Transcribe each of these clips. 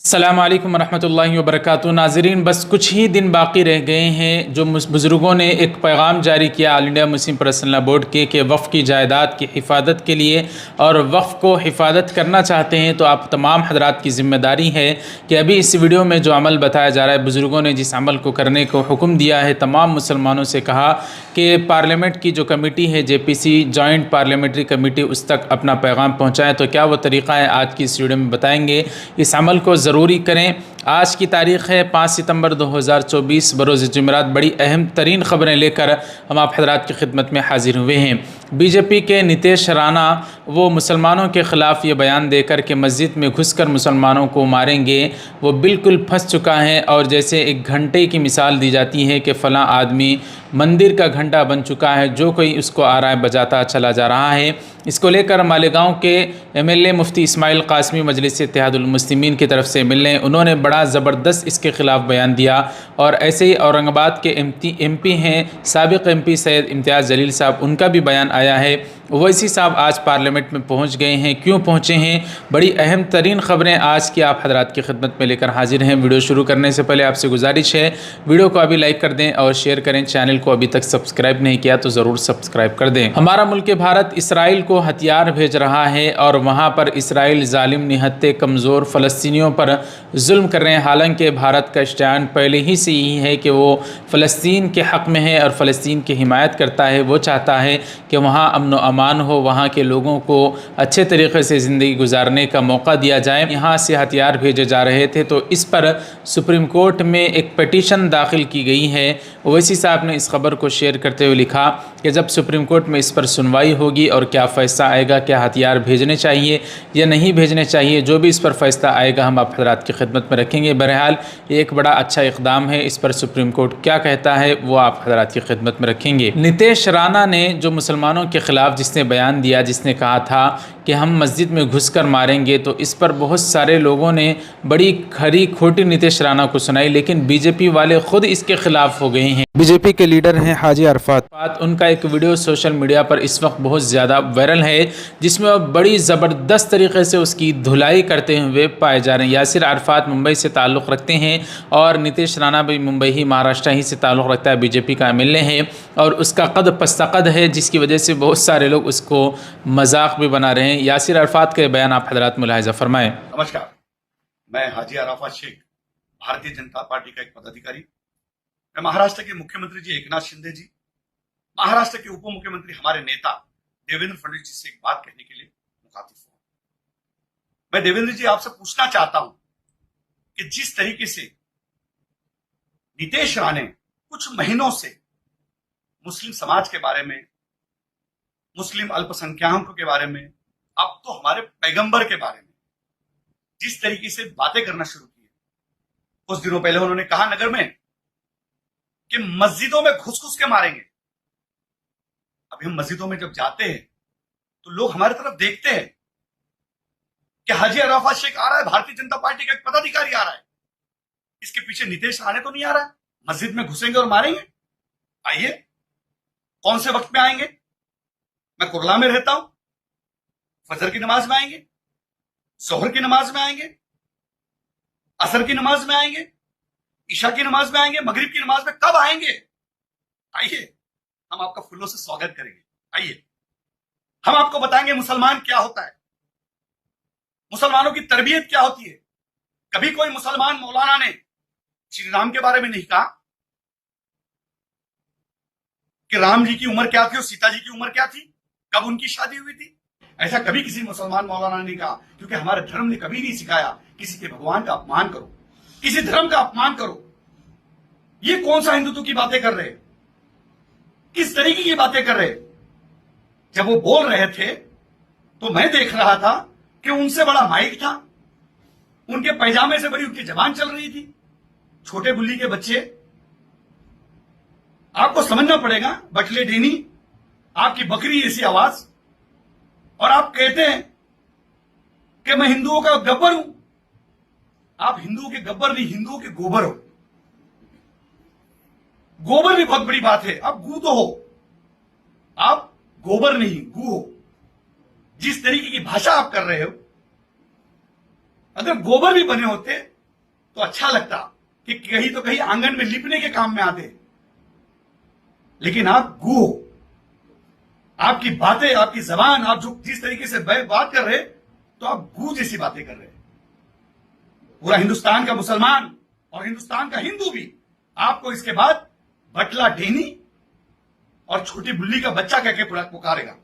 अस्सलाम वालेकुम रहमतुल्लाहि व बरकातुहू। नाज़रीन, बस कुछ ही दिन बाकी रह गए हैं। जो बुज़ुर्गों ने एक पैगाम जारी किया all India Muslim Personal board के कि वफ़ की जायदाद की हिफाजत के लिए और वफ़ को हिफाजत करना चाहते हैं, तो आप तमाम हजरात की ज़िम्मेदारी है कि अभी इस वीडियो में जो अमल बताया जा रहा है, बुज़ुर्गों ने जिस अमल को करने को हुक्म दिया है, तमाम मुसलमानों से कहा कि पार्लियामेंट की जो कमेटी है JPC जॉइंट पार्लियामेंट्री कमेटी, उस तक अपना पैगाम पहुँचाएँ। तो क्या वो तरीक़ा है, आज की इस वीडियो में बताएँगे। इस अमल को ज़रूरी करें। आज की तारीख़ है 5 सितंबर 2024 बरोज़ जुमेरात। बड़ी अहम तरीन ख़बरें लेकर हम आप हज़रात की खिदमत में हाजिर हुए हैं। BJP के नीतीश राणा वो मुसलमानों के ख़िलाफ़ ये बयान देकर कि मस्जिद में घुसकर मुसलमानों को मारेंगे, वो बिल्कुल फंस चुका है। और जैसे एक घंटे की मिसाल दी जाती है कि फ़लाँ आदमी मंदिर का घंटा बन चुका है, जो कोई उसको आ रहा है बजाता चला जा रहा है। इसको लेकर मालेगांव के MLA मुफ्ती इस्माइल कासमी मजलिस इत्तेहादुल मुस्लिमीन की तरफ से मिलने, उन्होंने बड़ा ज़बरदस्त इसके ख़िलाफ़ बयान दिया। और ऐसे ही औरंगाबाद के MP हैं साबिक़ MP सैयद इम्तियाज़ जलील साहब, उनका भी बयान आया है। ओवैसी साहब आज पार्लियामेंट में पहुंच गए हैं। क्यों पहुंचे हैं, बड़ी अहम तरीन ख़बरें आज की आप हज़रात की खिदमत में लेकर हाजिर हैं। वीडियो शुरू करने से पहले आपसे गुजारिश है, वीडियो को अभी लाइक कर दें और शेयर करें। चैनल को अभी तक सब्सक्राइब नहीं किया तो ज़रूर सब्सक्राइब कर दें। हमारा मुल्क भारत इसराइल को हथियार भेज रहा है और वहाँ पर इसराइल जालिम, निहत्ते, कमज़ोर फ़लस्तीनियों पर जुल्म कर रहे हैं। हालांकि भारत का स्टैंड पहले ही से यही है कि वो फ़लस्तीन के हक़ में है और फ़लस्तीन की हिमायत करता है। वो चाहता है कि वहाँ अमन व अमान हो, वहाँ के लोगों को अच्छे तरीक़े से ज़िंदगी गुजारने का मौका दिया जाए। यहाँ से हथियार भेजे जा रहे थे, तो इस पर सुप्रीम कोर्ट में एक पिटीशन दाखिल की गई है। ओवैसी साहब ने इस खबर को शेयर करते हुए लिखा कि जब सुप्रीम कोर्ट में इस पर सुनवाई होगी और क्या फ़ैसला आएगा, क्या हथियार भेजने चाहिए या नहीं भेजने चाहिए, जो भी इस पर फ़ैसला आएगा हम आप हज़रात की खिदमत में रखेंगे। बहरहाल ये एक बड़ा अच्छा इक़दाम है, इस पर सुप्रीम कोर्ट क्या कहता है वो आप हज़रात की खिदमत में रखेंगे। नीतीश राणा ने जो मुसलमानों के ख़िलाफ़ जिसने बयान दिया, जिसने कहा था कि हम मस्जिद में घुसकर मारेंगे, तो इस पर बहुत सारे लोगों ने बड़ी खरी खोटी नीतीश राणा को सुनाई, लेकिन BJP वाले ख़ुद इसके ख़िलाफ़ हो गए हैं। BJP के लीडर हैं हाजी अरफात। उनका एक वीडियो सोशल मीडिया पर इस वक्त बहुत ज़्यादा वायरल है, जिसमें वो बड़ी ज़बरदस्त तरीके से उसकी धुलाई करते हुए पाए जा रहे हैं। यासिर अरफात मुंबई से ताल्लुक़ रखते हैं और नीतीश राणा भी मुंबई ही, महाराष्ट्र ही से ताल्लुक़ रखता है, BJP का MLA है और उसका कद पस्तकद है, जिसकी वजह से बहुत सारे लोग उसको मजाक भी बना रहे हैं। यासिर अरफात के बयान आप हज़रात मुलाहिज़ा फरमाएं। नमस्कार, मैं हाजी अराफात शेख, भारतीय जनता पार्टी का एक पदाधिकारी। मैं महाराष्ट्र के मुख्यमंत्री जी एकनाथ शिंदे जी, महाराष्ट्र के उप मुख्यमंत्री हमारे नेता देवेंद्र फडणवीस जी से एक बात कहने के लिए मुखातिब हूं। मैं देवेंद्र जी आपसे पूछना चाहता हूं कि जिस तरीके से नीतीश राणे कुछ महीनों से मुस्लिम समाज के बारे में, मुस्लिम अल्पसंख्याकों के बारे में, अब तो हमारे पैगंबर के बारे में जिस तरीके से बातें करना शुरू की, कुछ दिनों पहले उन्होंने कहा नगर में कि मस्जिदों में घुस घुस के मारेंगे। अभी हम मस्जिदों में जब जाते हैं तो लोग हमारी तरफ देखते हैं कि हाजी अराफात शेख आ रहा है, भारतीय जनता पार्टी का एक पदाधिकारी आ रहा है, इसके पीछे नीतीश राणे तो नहीं आ रहा है। मस्जिद में घुसेंगे और मारेंगे। आइए, कौन से वक्त में आएंगे? मैं कुरला में रहता हूं, फजर की नमाज में आएंगे, जोहर की नमाज में आएंगे, असर की नमाज में आएंगे, ईशा की नमाज में आएंगे, मगरिब की नमाज में कब आएंगे? आइए, हम आपका फूलों से स्वागत करेंगे। आइए, हम आपको बताएंगे मुसलमान क्या होता है, मुसलमानों की तरबियत क्या होती है। कभी कोई मुसलमान मौलाना ने श्री राम के बारे में नहीं कहा कि राम जी की उम्र क्या थी और सीता जी की उम्र क्या थी, कब उनकी शादी हुई थी। ऐसा कभी किसी मुसलमान मौलाना ने कहा, क्योंकि हमारे धर्म ने कभी नहीं सिखाया किसी के भगवान का अपमान करो, किसी धर्म का अपमान करो। ये कौन सा हिंदुत्व की बातें कर रहे, किस तरीके की बातें कर रहे। जब वो बोल रहे थे तो मैं देख रहा था कि उनसे बड़ा माइक था, उनके पैजामे से बड़ी उनकी जबान चल रही थी। छोटे बुल्ली के बच्चे, आपको समझना पड़ेगा, बटले डेनी, आपकी बकरी ऐसी आवाज, और आप कहते हैं कि मैं हिंदुओं का गब्बर हूं। आप हिंदुओं के गब्बर नहीं, हिंदुओं के गोबर हो। गोबर भी बहुत बड़ी बात है, आप गू तो हो, आप गोबर नहीं गू हो। जिस तरीके की भाषा आप कर रहे हो, अगर गोबर भी बने होते तो अच्छा लगता कि कहीं तो कहीं आंगन में लिपने के काम में आते, लेकिन आप गू हो। आपकी बातें, आपकी जबान, आप जो जिस तरीके से बात कर रहे, तो आप गू जैसी बातें कर रहे। पूरा हिंदुस्तान का मुसलमान और हिंदुस्तान का हिंदू भी आपको इसके बाद बटला डेनी और छोटी बुल्ली का बच्चा कह के पुकारेगा।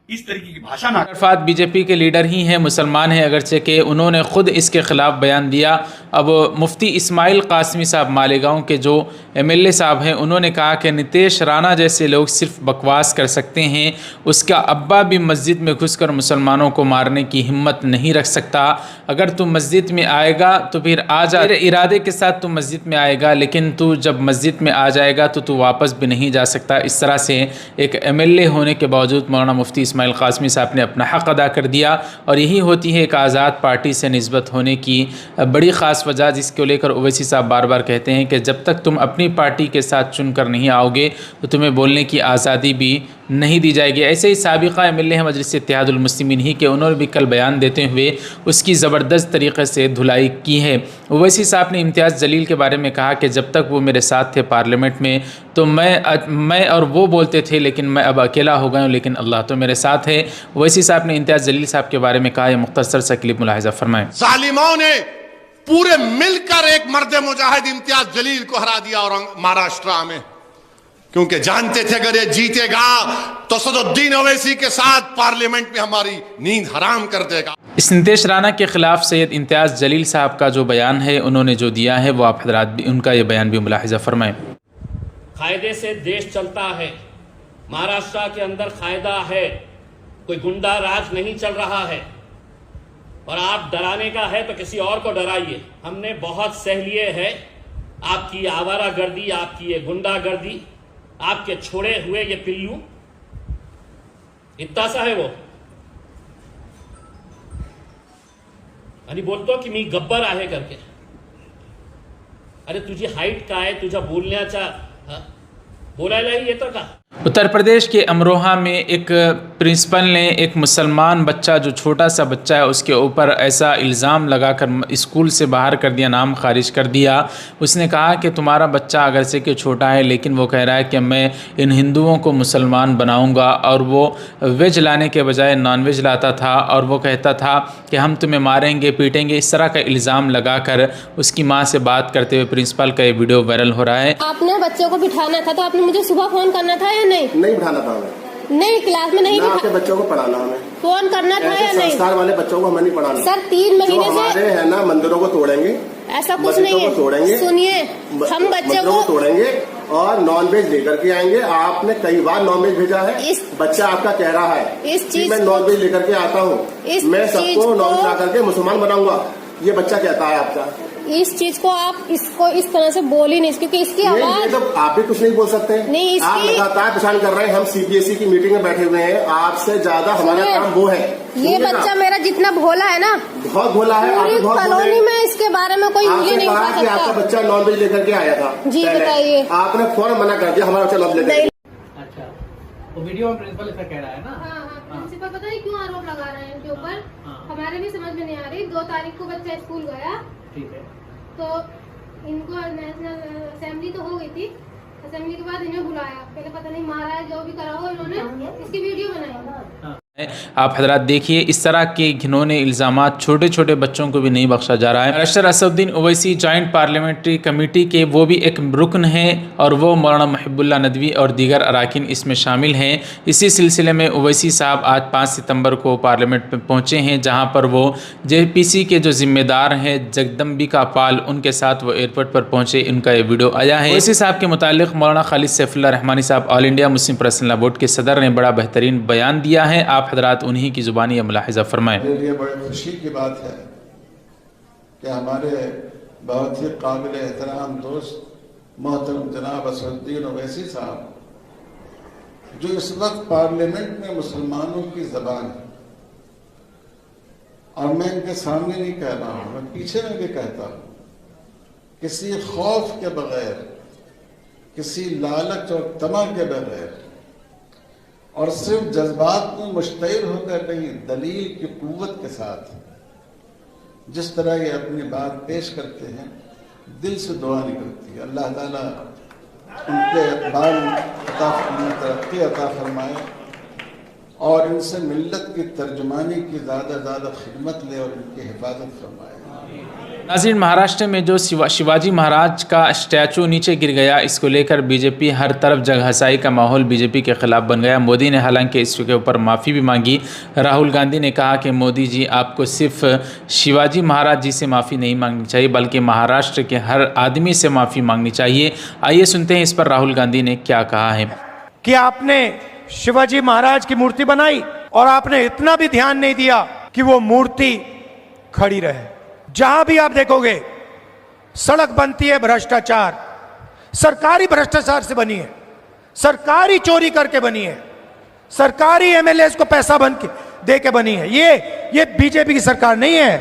इस तरीके की भाषा ना। अरफात बीजेपी के लीडर ही हैं, मुसलमान हैं, अगरचे कि उन्होंने खुद इसके खिलाफ बयान दिया। अब मुफ्ती इस्माइल कासमी साहब मालेगांव के जो एमएलए साहब हैं, उन्होंने कहा कि नितेश राणा जैसे लोग सिर्फ बकवास कर सकते हैं, उसका अब्बा भी मस्जिद में घुसकर मुसलमानों को मारने की हिम्मत नहीं रख सकता। अगर तू मस्जिद में आएगा तो फिर आ जा, तेरे इरादे के साथ तू मस्जिद में आएगा, लेकिन तू जब मस्जिद में आ जाएगा तो तू वापस भी नहीं जा सकता। इस तरह से एक एमएलए होने के बावजूद मौलाना मुफ्ती इस्माइल कासमी साहब ने अपना हक़ अदा कर दिया। और यही होती है एक आज़ाद पार्टी से निस्बत होने की बड़ी ख़ास वजह, जिसको लेकर ओवैसी साहब बार बार कहते हैं कि जब तक तुम अपनी पार्टी के साथ चुनकर नहीं आओगे तो तुम्हें बोलने की आज़ादी भी नहीं दी जाएगी। ऐसे ही साबिक़ा एमएलए हैं मजलिस इत्तेहादुल मुस्लिमीन ही के, उन्होंने भी कल बयान देते हुए उसकी ज़बरदस्त तरीक़े से धुलाई की है। ओवैसी साहब ने इम्तियाज़ जलील के बारे में कहा कि जब तक वो मेरे साथ थे पार्लियामेंट में तो मैं और वो बोलते थे, लेकिन मैं अब अकेला हो गया हूँ, लेकिन अल्लाह तो मेरे साथ है। ओवैसी साहब ने इम्तियाज़ जलील साहब के बारे में कहा, यह मुख्तसर सा क्लिप मुलाहिज़ा फरमाएं। जालिमों ने पूरे मिलकर एक मर्द मुजाहिद इम्तियाज जलील को हरा दिया और महाराष्ट्र में, क्योंकि जानते थे अगर ये जीतेगा तो सदुद्दीन ओवैसी के साथ पार्लियामेंट में हमारी नींद हराम कर देगा। इस नितेश राणा के खिलाफ सैयद इम्तियाज़ जलील साहब का जो बयान है उन्होंने जो दिया है, वो आप हज़रात भी उनका ये बयान भी मुलाहिज़ा फरमाएं। कायदे से देश चलता है, महाराष्ट्र के अंदर कायदा है, कोई गुंडा राज नहीं चल रहा है। और आप डराने का है तो किसी और को डराइए, हमने बहुत सह लिए है आपकी आवारागर्दी, आपकी ये गुंडागर्दी, आपके छोड़े हुए ये पिल्लू। इतना सा है वो आणि बोलतो की मी गब्बर आहे करके। अरे तुझी हाईट काय, तुझ्या बोलण्याचा बोलायलाही येतं का? उत्तर प्रदेश के अमरोहा में एक प्रिंसिपल ने एक मुसलमान बच्चा, जो छोटा सा बच्चा है, उसके ऊपर ऐसा इल्ज़ाम लगाकर स्कूल से बाहर कर दिया, नाम खारिज कर दिया। उसने कहा कि तुम्हारा बच्चा अगर से कि छोटा है, लेकिन वो कह रहा है कि मैं इन हिंदुओं को मुसलमान बनाऊंगा, और वो वेज लाने के बजाय नॉन वेज लाता था, और वो कहता था कि हम तुम्हें मारेंगे पीटेंगे। इस तरह का इल्ज़ाम लगाकर उसकी माँ से बात करते हुए प्रिंसिपल का ये वीडियो वायरल हो रहा है। आपने बच्चों को बिठाना था तो आपने मुझे सुबह फोन करना था या नहीं बिठाना था हमें। नहीं, क्लास में नहीं, आपके बच्चों को पढ़ाना हमें फोन करना था या नहीं? संस्कार वाले बच्चों को हमें नहीं पढ़ाना सर। 3 महीने से हमारे है ना, मंदिरों को तोड़ेंगे, ऐसा कुछ नहीं है। तोड़ेंगे, सुनिए, हम बच्चों को तोड़ेंगे और नॉन वेज लेकर के आएंगे। आपने कई बार नॉन वेज भेजा है, बच्चा आपका कह रहा है इस चीज मैं नॉन वेज लेकर के आता हूँ, मैं सबको नॉन वेज ला करके मुसलमान बनाऊंगा, ये बच्चा कहता है आपका। इस चीज को आप इसको इस तरह से बोल ही नहीं, क्योंकि इसकी आवाज तो आप भी कुछ नहीं बोल सकते। नहीं, आप लगातार परेशान कर रहे हैं। हम सीबीएसई की मीटिंग में बैठे हुए हैं, आपसे ज्यादा हमारा काम वो है। ये बच्चा मेरा जितना भोला है ना, बहुत भोला है। पूरी कॉलोनी में इसके बारे में कोई उंगली नहीं उठा सकता। आपका बच्चा नॉन वेज लेकर के आया था। जी बताइए। आपने फौरन मना कर दिया, हमारा बच्चा नॉन वेज लेकर। अच्छा, तो वीडियो में प्रिंसिपल ऐसा कह रहा है ना? हाँ, प्रिंसिपल पता नहीं क्यों आरोप लगा रहे हैं इनके ऊपर। हमारे भी समझ में नहीं आ रही। 2 तारीख को बच्चा स्कूल गया, ठीक है, तो इनको नेशनल असेंबली तो हो गई थी, असेंबली के बाद इन्हें बुलाया, पहले पता नहीं मारा है, जो भी करा हो इन्होंने, इसकी वीडियो बनाई। आप हजरात देखिए, इस तरह के घिनौने इल्ज़ामात छोटे छोटे बच्चों को भी नहीं बख्शा जा रहा है। Barrister Asaduddin Owaisi joint parliamentary committee के वो भी एक रुकन हैं, और वो मौलाना मुहिब्बुल्लाह नदवी और दीगर अरकान इसमें शामिल हैं। इसी सिलसिले में ओवैसी साहब आज 5 सितंबर को पार्लियामेंट में पहुँचे हैं, जहाँ पर वो JPC के जो ज़िम्मेदार हैं जगदम्बिका पाल, उनके साथ वो एयरपोर्ट पर पहुँचे। इनका ये वीडियो आया है। ओवैसी साहब के मुतालिक मौलाना खालिद सैफुल्लाह रहमानी साहब all India Muslim Personal board के सदर ने बड़ा बेहतरीन बयान दिया है। आप हजरात उन्हीं की ज़ुबानी या मुलाहिज़ा फरमाएं। मेरे लिए बड़ी खुशी की बात है कि हमारे बहुत ही काबिल एहतराम दोस्त मोहतरम जनाब असदुद्दीन ओवैसी साहब, जो इस वक्त पार्लियामेंट में मुसलमानों की ज़बान है, और मैं इनके सामने नहीं कह रहा हूँ, मैं पीछे में भी कहता हूँ, किसी खौफ के बगैर, किसी लालच और तमा के बगैर, और सिर्फ जज्बात में मुश्तइल होकर नहीं, दलील की कुव्वत के साथ जिस तरह ये अपनी बात पेश करते हैं, दिल से दुआ निकलती है। अल्लाह ताला उनके इक़बाल तरक्की अता फरमाए और इनसे मिल्लत की तर्जुमानी की ज़्यादा खिदमत ले और इनकी हिफाजत फरमाए। नाज़रीन, महाराष्ट्र में जो शिवाजी महाराज का स्टैचू नीचे गिर गया, इसको लेकर बीजेपी हर तरफ जगहसाई का माहौल बीजेपी के खिलाफ बन गया। मोदी ने हालांकि इसके ऊपर माफ़ी भी मांगी। राहुल गांधी ने कहा कि मोदी जी, आपको सिर्फ शिवाजी महाराज जी से माफ़ी नहीं मांगनी चाहिए बल्कि महाराष्ट्र के हर आदमी से माफ़ी मांगनी चाहिए। आइए सुनते हैं इस पर राहुल गांधी ने क्या कहा है। कि आपने शिवाजी महाराज की मूर्ति बनाई और आपने इतना भी ध्यान नहीं दिया कि वो मूर्ति खड़ी रहे। जहां भी आप देखोगे सड़क बनती है, भ्रष्टाचार, सरकारी भ्रष्टाचार से बनी है, सरकारी चोरी करके बनी है, सरकारी एमएलए को पैसा दे के बनी है। ये बीजेपी की सरकार नहीं है,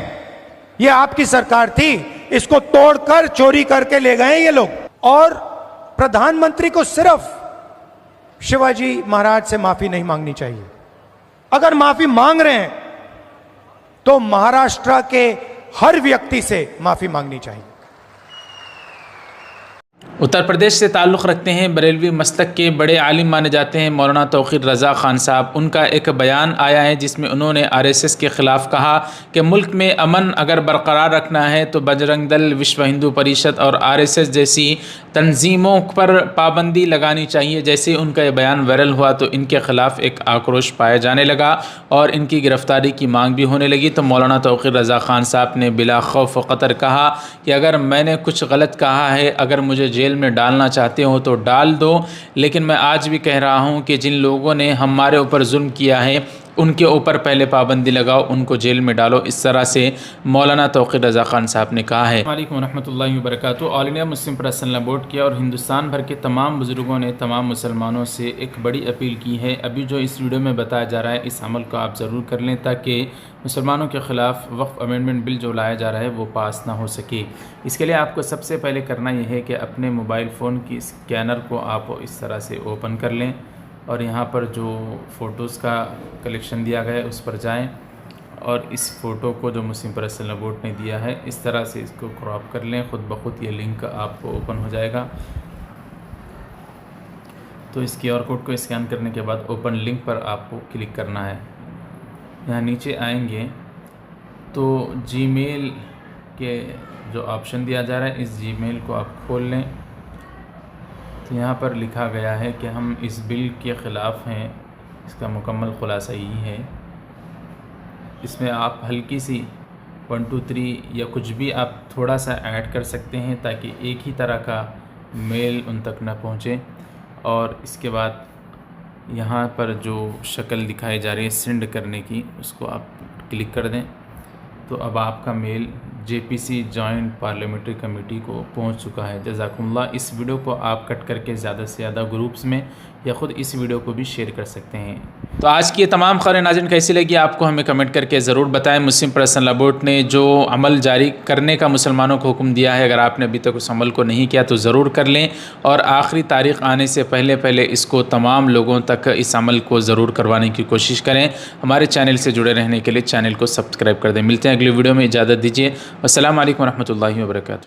ये आपकी सरकार थी। इसको तोड़कर चोरी करके ले गए ये लोग। और प्रधानमंत्री को सिर्फ शिवाजी महाराज से माफी नहीं मांगनी चाहिए। अगर माफी मांग रहे हैं तो महाराष्ट्र के हर व्यक्ति से माफी मांगनी चाहिए। उत्तर प्रदेश से ताल्लुक़ रखते हैं बरेलवी मसलक के बड़े आलिम माने जाते हैं मौलाना तौक़ीर रज़ा ख़ान साहब। उनका एक बयान आया है जिसमें उन्होंने आरएसएस के ख़िलाफ़ कहा कि मुल्क में अमन अगर बरकरार रखना है तो बजरंग दल, विश्व हिंदू परिषद और आरएसएस जैसी तंजीमों पर पाबंदी लगानी चाहिए। जैसे उनका ये बयान वायरल हुआ तो इनके ख़िलाफ़ एक आक्रोश पाया जाने लगा और इनकी गिरफ़्तारी की मांग भी होने लगी। तो मौलाना तौक़ीर रज़ा ख़ान साहब ने बिला खौफ क़तर कहा कि अगर मैंने कुछ गलत कहा है, अगर मुझे जेल में डालना चाहते हो तो डाल दो, लेकिन मैं आज भी कह रहा हूं कि जिन लोगों ने हमारे ऊपर जुल्म किया है उनके ऊपर पहले पाबंदी लगाओ, उनको जेल में डालो। इस तरह से मौलाना तौक़ीर रज़ा ख़ान साहब ने कहा है। वालेकुम रहमतुल्लाहि व बरकातुहू। All India Muslim Personal Board किया और हिंदुस्तान भर के तमाम बुज़ुर्गों ने तमाम मुसलमानों से एक बड़ी अपील की है। अभी जो इस वीडियो में बताया जा रहा है इस अमल को आप ज़रूर कर लें ताकि मुसलमानों के ख़िलाफ़ वक्फ़ अमेंडमेंट बिल जो लाया जा रहा है वो पास ना हो सके। इसके लिए आपको सबसे पहले करना यह है कि अपने मोबाइल फ़ोन की स्कैनर को आप इस तरह से ओपन कर लें और यहाँ पर जो फ़ोटोज़ का कलेक्शन दिया गया है उस पर जाएं और इस फ़ोटो को जो मुस्लिम पर्सनल बोर्ड ने दिया है इस तरह से इसको क्रॉप कर लें। ख़ुद ब खुद ये लिंक आपको ओपन हो जाएगा। तो इस QR कोड को स्कैन करने के बाद ओपन लिंक पर आपको क्लिक करना है। यहाँ नीचे आएंगे तो जीमेल के जो ऑप्शन दिया जा रहा है इस जीमेल को आप खोल लें। तो यहाँ पर लिखा गया है कि हम इस बिल के ख़िलाफ़ हैं। इसका मुकम्मल ख़ुलासा यही है। इसमें आप हल्की सी 1 2 3 या कुछ भी आप थोड़ा सा ऐड कर सकते हैं ताकि एक ही तरह का मेल उन तक न पहुँचे। और इसके बाद यहाँ पर जो शक्ल दिखाई जा रही है सेंड करने की, उसको आप क्लिक कर दें तो अब आपका mail JPC joint parliamentary committee को पहुंच चुका है। जज़ाकुमुल्लाह। इस वीडियो को आप कट करके ज़्यादा से ज़्यादा ग्रुप्स में या ख़ुद इस वीडियो को भी शेयर कर सकते हैं। तो आज की ये तमाम खबरें नाज़रीन कैसी लगी आपको हमें कमेंट करके ज़रूर बताएं। मुस्लिम पर्सनल बोर्ड ने जो अमल जारी करने का मुसलमानों को हुक्म दिया है, अगर आपने अभी तक उस अमल को नहीं किया तो ज़रूर कर लें और आखिरी तारीख़ आने से पहले इसको तमाम लोगों तक इस अमल को ज़रूर करवाने की कोशिश करें। हमारे चैनल से जुड़े रहने के लिए चैनल को सब्सक्राइब कर दें। मिलते हैं अगली वीडियो में, इजाज़त दीजिए। अस्सलामु अलैकुम रहमतुल्लाहि व बरकातुहू।